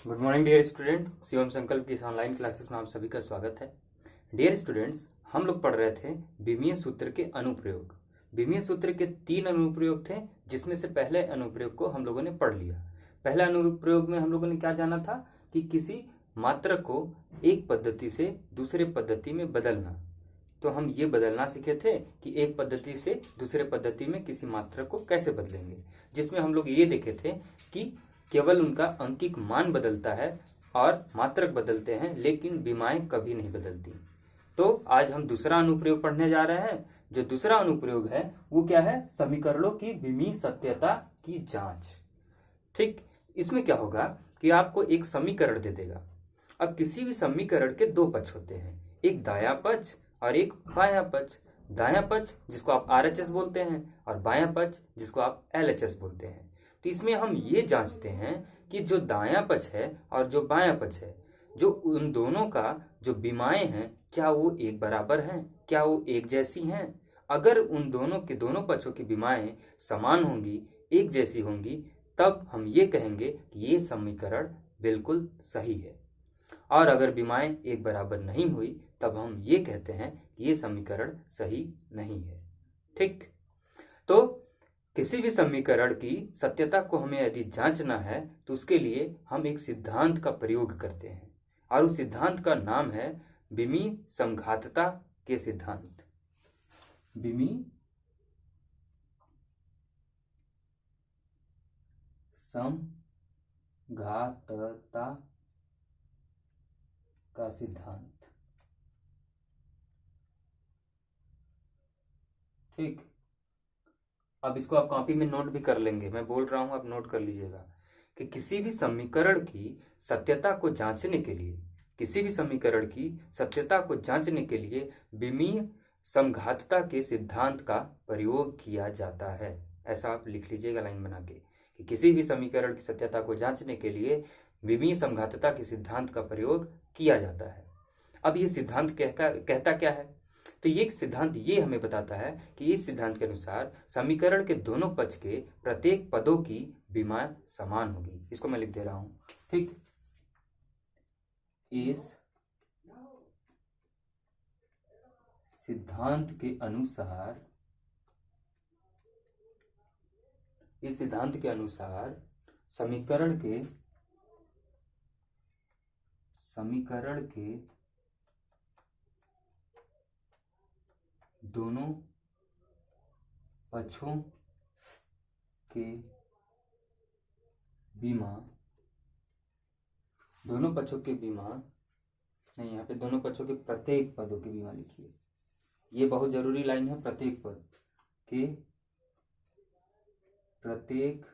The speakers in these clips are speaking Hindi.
Good morning dear students, Shivam Sankalp की इस ऑनलाइन क्लासेस में आप सभी का स्वागत है। डियर स्टूडेंट्स, हम लोग पढ़ रहे थे विमीय सूत्र के अनुप्रयोग। विमीय सूत्र के 3 अनुप्रयोग थे, जिसमें से पहले अनुप्रयोग को हम लोगों ने पढ़ लिया। पहला अनुप्रयोग में हम लोगों ने क्या जाना था कि किसी मात्रक को एक पद्धति से दूसरे पद्धति में बदलना। तो हम ये बदलना सीखे थे कि एक पद्धति से दूसरे पद्धति में किसी मात्रक को कैसे बदलेंगे, जिसमें हम लोग ये देखे थे कि केवल उनका अंकिक मान बदलता है और मात्रक बदलते हैं, लेकिन विमाएं कभी नहीं बदलती। तो आज हम दूसरा अनुप्रयोग पढ़ने जा रहे हैं। जो दूसरा अनुप्रयोग है वो क्या है? समीकरणों की विमीय सत्यता की जांच। ठीक, इसमें क्या होगा कि आपको एक समीकरण दे देगा। अब किसी भी समीकरण के 2 पक्ष होते हैं, एक दायां पक्ष और एक बायां पक्ष। दायां पक्ष जिसको आप RHS बोलते हैं और बायां पक्ष जिसको आप LHS बोलते हैं। तो इसमें हम ये जांचते हैं कि जो दायां पक्ष है और जो बायां पक्ष है, जो उन दोनों का जो विमाएं हैं, क्या वो एक बराबर हैं, क्या वो एक जैसी हैं। अगर उन दोनों के दोनों पक्षों की विमाएं समान होंगी, एक जैसी होंगी, तब हम ये कहेंगे कि ये समीकरण बिल्कुल सही है। और अगर विमाएं एक बराबर नहीं हुई, तब हम ये कहते हैं कि ये समीकरण सही नहीं है। ठीक, तो किसी भी समीकरण की सत्यता को हमें यदि जांचना है तो उसके लिए हम एक सिद्धांत का प्रयोग करते हैं, और उस सिद्धांत का नाम है विमीय समघातता के सिद्धांत। विमीय समघातता का सिद्धांत। ठीक, अब इसको आप कॉपी में नोट भी कर लेंगे, मैं बोल रहा हूं, आप नोट कर लीजिएगा कि किसी भी समीकरण की सत्यता को जांचने के लिए, किसी भी समीकरण की सत्यता को जांचने के लिए विमीय समघातता के सिद्धांत का प्रयोग किया जाता है। ऐसा आप लिख लीजिएगा लाइन बना के कि किसी भी समीकरण की सत्यता को जांचने के लिए विमीय समघातता के सिद्धांत का प्रयोग किया जाता है। अब ये सिद्धांत कहता क्या है? तो ये सिद्धांत ये हमें बताता है कि इस सिद्धांत के अनुसार समीकरण के दोनों पक्ष के प्रत्येक पदों की विमा समान होगी। इसको मैं लिख दे रहा हूं। ठीक, इस सिद्धांत के अनुसार, इस सिद्धांत के अनुसार समीकरण के दोनों पक्षों के विमा, दोनों पक्षों के विमा नहीं, यहाँ पे दोनों पक्षों के प्रत्येक पदों के विमा लिखिए। ये बहुत जरूरी लाइन है। प्रत्येक पद के प्रत्येक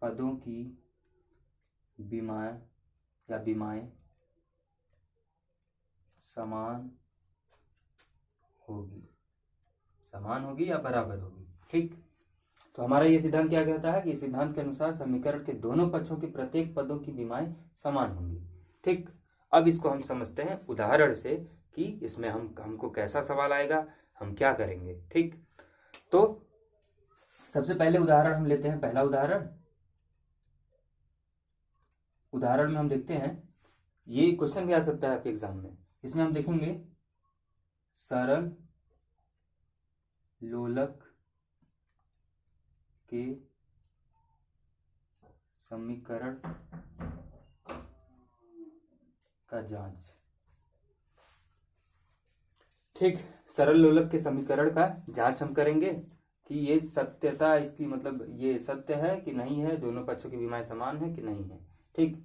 पदों की विमा या विमाएं समान होगी या बराबर होगी। ठीक, तो हमारा ये सिद्धांत क्या कहता है कि इस सिद्धांत के अनुसार समीकरण के दोनों पक्षों के प्रत्येक पदों की विमाएं समान होंगी। ठीक, अब इसको हम समझते हैं उदाहरण से कि इसमें हमको कैसा सवाल आएगा, हम क्या करेंगे। ठीक, तो सबसे पहले उदाहरण हम लेते हैं। पहला उदाहरण में हम देखते हैं, ये क्वेश्चन भी आ सकता है आपके एग्जाम में। इसमें हम देखेंगे सरल लोलक के समीकरण का जांच। ठीक, सरल लोलक के समीकरण का जांच हम करेंगे कि ये सत्यता, इसकी मतलब ये सत्य है कि नहीं है, दोनों पक्षों की विमाएं समान है कि नहीं है। ठीक,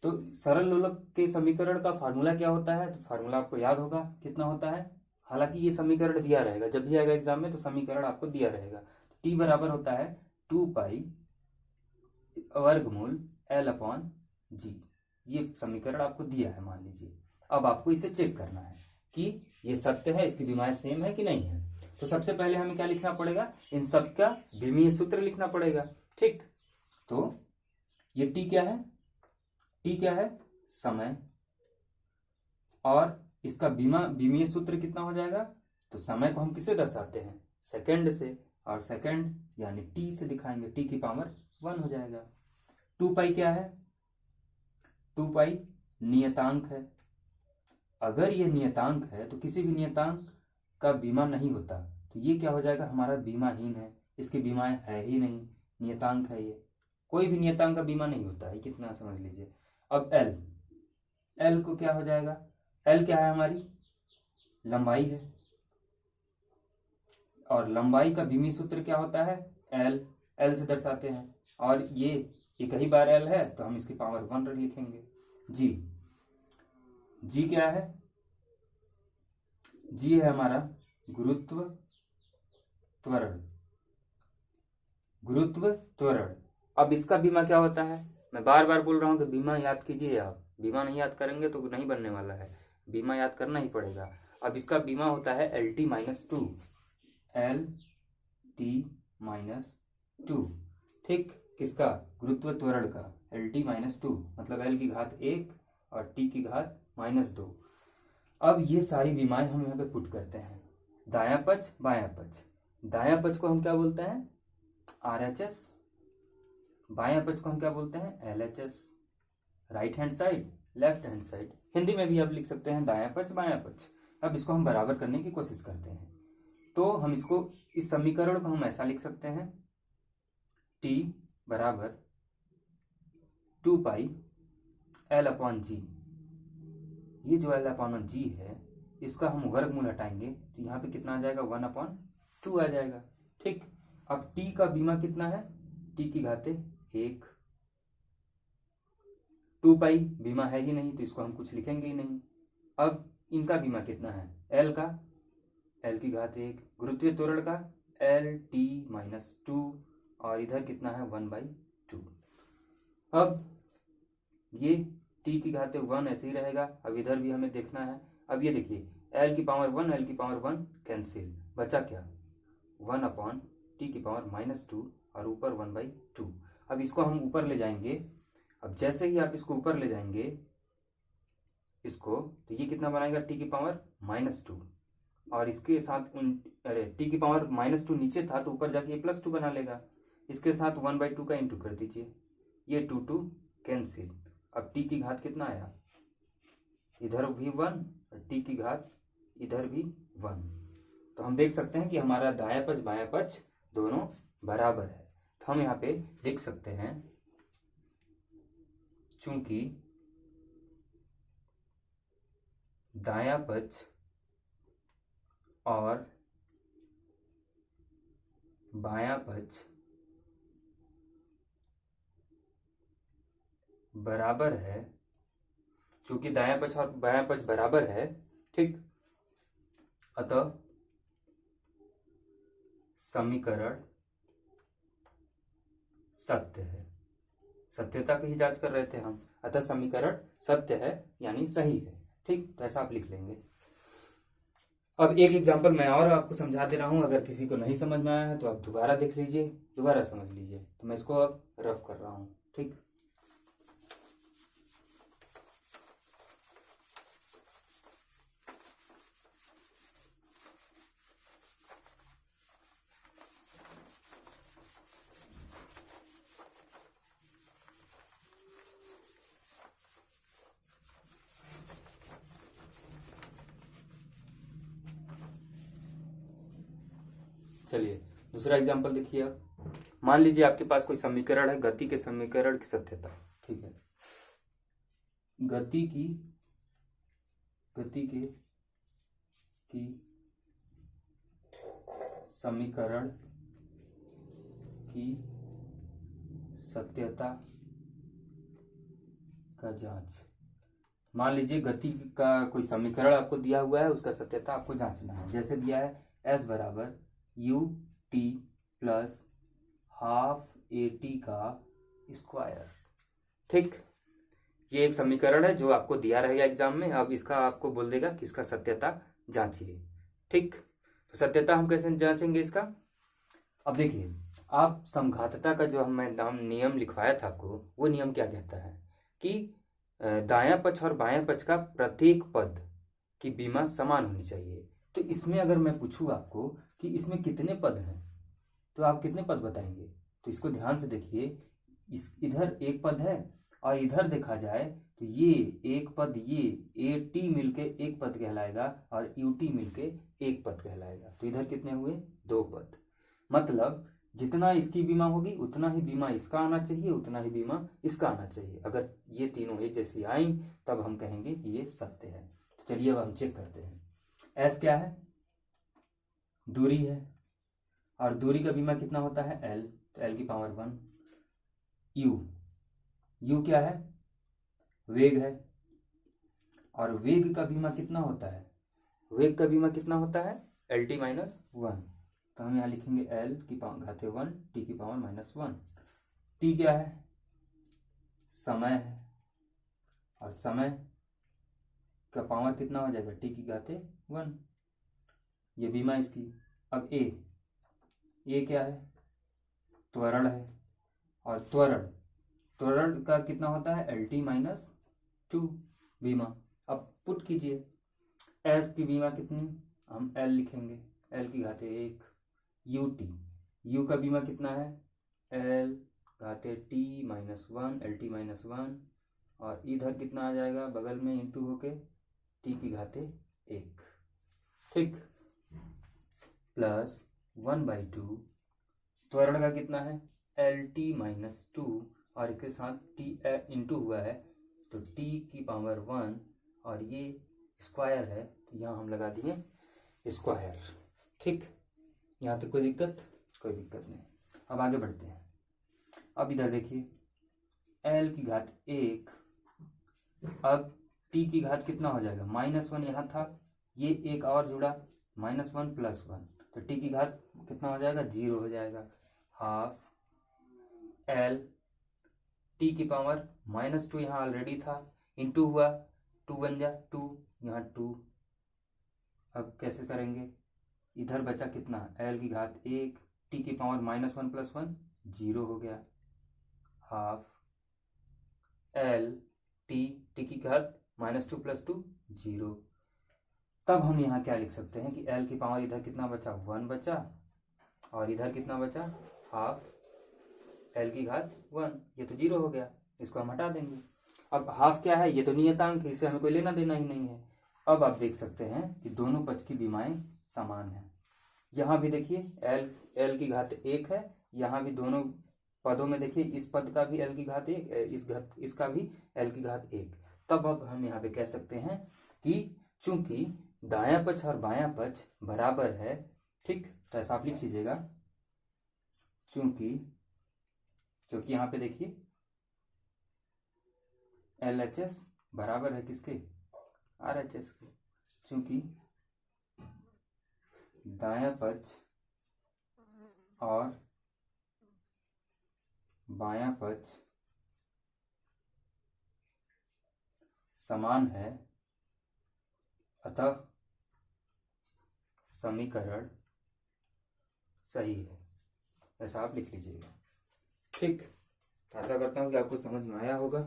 तो सरल लोलक के समीकरण का फार्मूला क्या होता है? तो फार्मूला आपको याद होगा कितना होता है। हालांकि ये समीकरण दिया रहेगा, जब भी आएगा एग्जाम में तो समीकरण आपको दिया रहेगा। T बराबर होता है 2 पाई वर्गमूल L/G। ये समीकरण आपको दिया है, मान लीजिए। अब आपको इसे चेक करना है कि ये सत्य है, इसकी विमाएं सेम है कि नहीं है। तो सबसे पहले हमें क्या लिखना पड़ेगा? इन सब का विमीय सूत्र लिखना पड़ेगा। ठीक, तो ये T क्या है? T क्या है? समय। और इसका विमीय सूत्र कितना हो जाएगा? तो समय को हम किससे दर्शाते हैं? सेकंड से, और सेकंड यानी T से दिखाएंगे, T की पावर 1 हो जाएगा। 2 पाई क्या है? 2 पाई नियतांक है। अगर ये नियतांक है तो किसी भी नियतांक का बीमा नहीं होता, तो ये क्या हो जाएगा? हमारा बीमाहीन है, इसकी बीमा है ही नहीं, नियतांक है ये। कोई भी नियतांक का बीमा नहीं होता है, कितना समझ लीजिए। अब एल, एल को क्या हो जाएगा? एल क्या है? हमारी लंबाई है, और लंबाई का बीमी सूत्र क्या होता है? एल, एल से दर्शाते हैं, और ये एक ही बार एल है तो हम इसकी पावर 1 लिखेंगे। जी, जी क्या है? जी है हमारा गुरुत्व त्वरण, गुरुत्व त्वरण। अब इसका बीमा क्या होता है? मैं बार बार बोल रहा हूं कि बीमा याद कीजिए। आप बीमा नहीं याद करेंगे तो नहीं बनने वाला है, बीमा याद करना ही पड़ेगा। अब इसका बीमा होता है LT-2, LT-2। ठीक, किसका? गुरुत्व त्वरण का LT-2, मतलब L की घात 1 और T की घात -2। अब ये सारी बीमाएं हम यहाँ पे पुट करते हैं, दायां पक्ष बायां पक्ष। दायां पक्ष को हम क्या बोलते हैं? RHS। बायां पक्ष को हम क्या बोलते हैं? LHS। Right hand side, left hand side, Hindi में भी आप लिख सकते हैं दायां पक्ष बायां पक्ष। अब इसको हम बराबर करने की कोशिश करते हैं, तो हम इसको, इस समीकरण को हम ऐसा लिख सकते हैं, T बराबर 2 पाई L/G। ये जो L/G है, इसका हम वर्गमूल हटाएंगे तो यहाँ पे कितना आ जाएगा? 1/2 आ जाएगा। ठीक, अब T का बीमा कितना है? T की घाते 1। 2 पाई बीमा है ही नहीं तो इसको हम कुछ लिखेंगे ही नहीं। अब इनका बीमा कितना है? L का, L की घात 1, गुरुत्वीय त्वरण का LT-2, और इधर कितना है? 1/2। अब ये T की घाते 1 ऐसे ही रहेगा। अब इधर भी हमें देखना है। अब ये देखिए, L की पावर 1, L की पावर 1 कैंसिल, बचा क्या? 1/T⁻2 और ऊपर 1/2। अब इसको हम ऊपर ले जाएंगे। अब जैसे ही आप इसको ऊपर ले जाएंगे इसको, तो ये कितना बनाएगा? T⁻2, और इसके साथ T⁻2 नीचे था तो ऊपर जाके +2 बना लेगा। इसके साथ 1/2 का इंटू कर दीजिए, ये 2 कैंसिल। अब T की घात कितना आया? इधर भी 1 और T की घात इधर भी 1। तो हम देख सकते हैं कि हमारा दायां पक्ष बायां पक्ष दोनों बराबर है। तो हम यहाँ पे लिख सकते हैं, चूंकि दायां पक्ष और बायां पक्ष बराबर है, चूंकि दायां पक्ष और बायां पक्ष बराबर है, ठीक, अतः समीकरण सत्य है। सत्यता की ही जांच कर रहे थे हम, अतः समीकरण सत्य है यानी सही है। ठीक, तो ऐसा आप लिख लेंगे। अब एक एग्जांपल मैं और आपको समझा दे रहा हूं, अगर किसी को नहीं समझ में आया है तो आप दोबारा देख लीजिए, दोबारा समझ लीजिए। तो मैं इसको अब रफ कर रहा हूं। ठीक, चलिए दूसरा एग्जांपल देखिए। अब मान लीजिए आपके पास कोई समीकरण है, गति के समीकरण की सत्यता। ठीक है, गति की समीकरण की सत्यता का जांच। मान लीजिए गति का कोई समीकरण आपको दिया हुआ है, उसका सत्यता आपको जांचना है। जैसे दिया है S बराबर ut प्लस ½ AT का स्क्वायर। ठीक, ये एक समीकरण है जो आपको दिया रहेगा एग्जाम में। अब इसका आपको बोल देगा कि इसका सत्यता जांचिए। ठीक, तो सत्यता हम कैसे जांचेंगे इसका? अब देखिए, आप समघातता का जो मैं नियम लिखवाया था आपको, वो नियम क्या कहता है कि दायां पक्ष और बायां पक्ष का प्रत्येक पद की बीमा समान होनी चाहिए। तो इसमें अगर मैं पूछूं आपको कि इसमें कितने पद हैं, तो आप कितने पद बताएंगे? तो इसको ध्यान से देखिए, इस इधर एक पद है और इधर देखा जाए तो ये एक पद, ये ए टी मिलके एक पद कहलाएगा और यू टी मिलके एक पद कहलाएगा। तो इधर कितने हुए? 2 पद। मतलब जितना इसकी बीमा होगी उतना ही बीमा इसका आना चाहिए, उतना ही बीमा इसका आना चाहिए। अगर ये तीनों एक जैसी आई तब हम कहेंगे कि ये सत्य है। तो चलिए अब हम चेक करते हैं। एस क्या है? दूरी है, और दूरी का बीमा कितना होता है? एल, तो एल की पावर 1। यू क्या है? वेग है, और वेग का बीमा कितना होता है? वेग का बीमा कितना होता है? L T minus 1। तो हम यहाँ लिखेंगे एल की पावर घाते 1 टी की पावर -1। टी क्या है? समय है, और समय का पावर कितना हो जाएगा? टी की घाते 1। ये बीमा इसकी। अब ए क्या है? त्वरण है, और त्वरण का कितना होता है? एल टी -2 बीमा। अब पुट कीजिए, एस की बीमा कितनी? हम एल लिखेंगे, एल की घाते 1। यू का बीमा कितना है? एल घाते टी -1 एल टी -1, और इधर कितना आ जाएगा बगल में इंटू होके टी की घाते 1, ठीक, प्लस 1/2। त्वरण का कितना है? एल टी -2, और इसके साथ टी इंटू हुआ है तो टी की पावर 1, और ये स्क्वायर है तो यहाँ हम लगा दिए स्क्वायर। ठीक, यहाँ तक कोई दिक्कत? कोई दिक्कत नहीं। अब आगे बढ़ते हैं। अब इधर देखिए, एल की घात 1, अब टी की घात कितना हो जाएगा? -1 यहाँ था, ये एक और जुड़ा, -1 + 1, तो टी की घात कितना हो जाएगा? 0 हो जाएगा। हाफ एल टी की पावर -2 यहाँ ऑलरेडी था, इंटू हुआ 2 बन जा 2, यहाँ 2। अब कैसे करेंगे? इधर बचा कितना? एल की घात 1 टी की पावर -1 + 1 0 हो गया। हाफ एल टी की घात -2 + 2 0। तब हम यहाँ क्या लिख सकते हैं कि एल की पावर इधर कितना बचा? 1 बचा, और इधर कितना बचा? हाफ एल की घात 1। ये तो 0 हो गया, इसको हम हटा देंगे। अब हाफ क्या है? ये तो नियतांक है, इससे हमें कोई लेना देना ही नहीं है। अब आप देख सकते हैं कि दोनों पक्ष की बीमाएं समान हैं। यहाँ भी देखिए एल की घात 1 है, यहाँ भी दोनों पदों में देखिए, इस पद का भी एल की घात 1, इसका भी एल की घात 1। तब अब हम यहाँ पे कह सकते हैं कि चूंकि दायां पक्ष और बायां पक्ष बराबर है, ठीक, तो ऐसा आप लिख लीजिएगा, चूंकि यहाँ पे देखिए LHS बराबर है किसके? RHS के। चूंकि दायां पक्ष और बायां पक्ष समान है, अतः समीकरण सही है। ऐसा आप लिख लीजिएगा। ठीक, आशा करता हूँ कि आपको समझ में आया होगा।